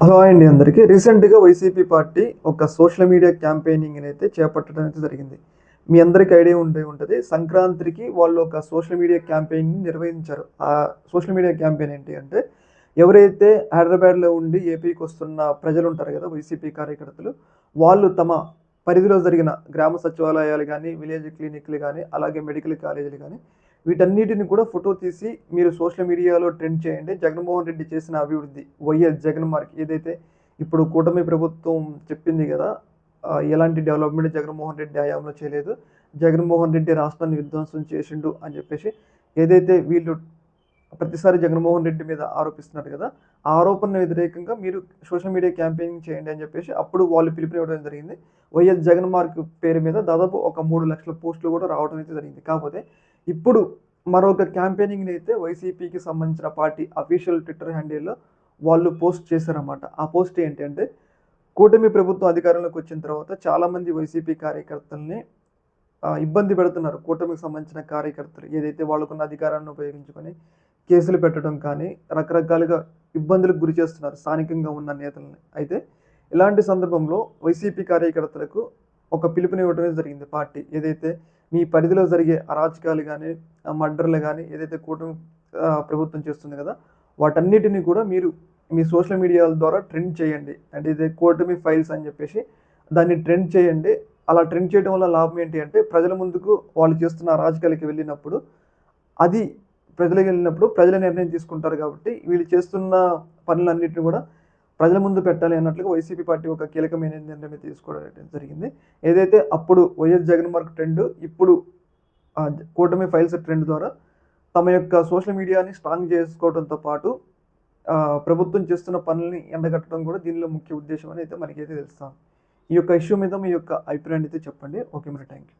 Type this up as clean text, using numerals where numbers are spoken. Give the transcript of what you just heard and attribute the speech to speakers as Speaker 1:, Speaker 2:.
Speaker 1: Hello అండి అందరికీ. రీసెంట్‌గా వైసీపీ పార్టీ ఒక సోషల్ మీడియా క్యాంపెయినింగ్‌ని అయితే చేపట్టడం అయితే జరిగింది. మీ అందరికీ ఐడియా ఉండే ఉంటది. సంక్రాంతికి వాళ్ళు ఒక సోషల్ మీడియా క్యాంపెయిన్‌ని నిర్వహించారు. ఆ సోషల్ మీడియా క్యాంపెయిన్ ఏంటి అంటే, ఎవరైతే హైదరాబాద్‌లో ఉండి ఏపీకొస్తున్న ప్రజలుంటారు గదా! వైసీపీ కార్యకర్తలు. వాళ్ళు తమ పరిధిలో జరిగిన గ్రామ సచివాలయాలు గానీ, విలేజ్ క్లినిక్‌లు గానీ, అలాగే మెడికల్ కాలేజీలు గానీ, వీటన్నిటిని కూడా ఫోటో తీసి మీరు సోషల్ మీడియాలో ట్రెండ్ చేయండి. జగన్మోహన్ రెడ్డి చేసిన అభివృద్ధి, వైఎస్ జగన్ మార్క్ ఏదైతే ఇప్పుడు కూటమి ప్రభుత్వం చెప్పింది గదా! ఎలాంటి డెవలప్‌మెంట్ జగన్మోహన్ రెడ్డి హయాంలో చేయలేదు. జగన్మోహన్ రెడ్డి రాష్ట్రాన్ని విధ్వంసం చేసిండు అని జెప్పేసి ఏదైతే వీళ్ళు ప్రతిసారి జగన్మోహన్ రెడ్డి మీద ఆరోపిస్తున్నారు కదా! ఆ ఆరోపణకు వ్యతిరేకంగా మీరు సోషల్ మీడియా క్యాంపెయినింగ్ చేయండి అని చెప్పేసి అప్పుడు వాళ్ళు పిలుపునివ్వడం జరిగింది. వైఎస్ జగన్ మార్క్ పేరు మీద దాదాపు ఒక 3,00,000 పోస్టులు కూడా రావడం అయితే జరిగింది. కాకపోతే ఇప్పుడు మరొక క్యాంపెయినింగ్‌ని అయితే వైసీపీకి సంబంధించిన పార్టీ అఫీషియల్ ట్విట్టర్ హ్యాండిల్‌లో వాళ్ళు పోస్ట్ చేశారన్నమాట. ఆ పోస్ట్ ఏంటంటే, కూటమి ప్రభుత్వం అధికారంలోకి వచ్చిన తర్వాత చాలామంది వైసీపీ కార్యకర్తల్ని ఇబ్బంది పెడుతున్నారు. కూటమికి సంబంధించిన కార్యకర్తలు ఏదైతే వాళ్ళకున్న అధికారాన్ని ఉపయోగించుకొని కేసులు పెట్టడం కానీ, రకరకాలుగా ఇబ్బందులకు గురి చేస్తున్నారు స్థానికంగా ఉన్న నేతల్ని. అయితే ఇలాంటి సందర్భంలో వైసీపీ కార్యకర్తలకు ఒక పిలుపునివ్వడమే జరిగింది పార్టీ. ఏదైతే మీ పరిధిలో జరిగే అరాచకాలు గానీ, మర్డర్‌లు గానీ ఏదైతే కూటమి ప్రభుత్వం చేస్తుంది గదా! వాటన్నిటిని కూడా మీరు మీ సోషల్ మీడియాల ద్వారా ట్రెండ్ చేయండి. అంటే ఇది కూటమి ఫైల్స్ అని జెప్పేసి దాన్ని ట్రెండ్ చేయండి. అలా ట్రెండ్ చేయడం వల్ల లాభం ఏంటి అంటే, ప్రజల ముందుకు వాళ్ళు చేస్తున్న అరాచకాలకి వెళ్ళినప్పుడు, అది ప్రజలకెళ్ళినప్పుడు ప్రజలే నిర్ణయం తీసుకుంటారు గాబట్టి, వీళ్ళు చేస్తున్న పనులన్నిటిని గూడా ప్రజల ముందు పెట్టాలి అన్నట్లుగా వైసీపీ పార్టీ ఒక కీలకమైన నిర్ణయం తీసుకోవడం అయితే జరిగింది. ఏదైతే అప్పుడు వైఎస్ జగన్ మార్క్ ట్రెండ్, ఇప్పుడు కూటమి ఫైల్స్ ట్రెండ్ ద్వారా తమ యొక్క సోషల్ మీడియాని స్ట్రాంగ్ చేసుకోవడంతో పాటు ప్రభుత్వం చేస్తున్న పనుల్ని ఎండగట్టడం గూడా దీనిలో ముఖ్య ఉద్దేశ్యం అని అయితే మనకైతే తెలుస్తాంది. ఈ యొక్క ఇష్యూ మీద మీ యొక్క అభిప్రాయాన్ని అయితే చెప్పండి. ఓకే మరి. Thank you.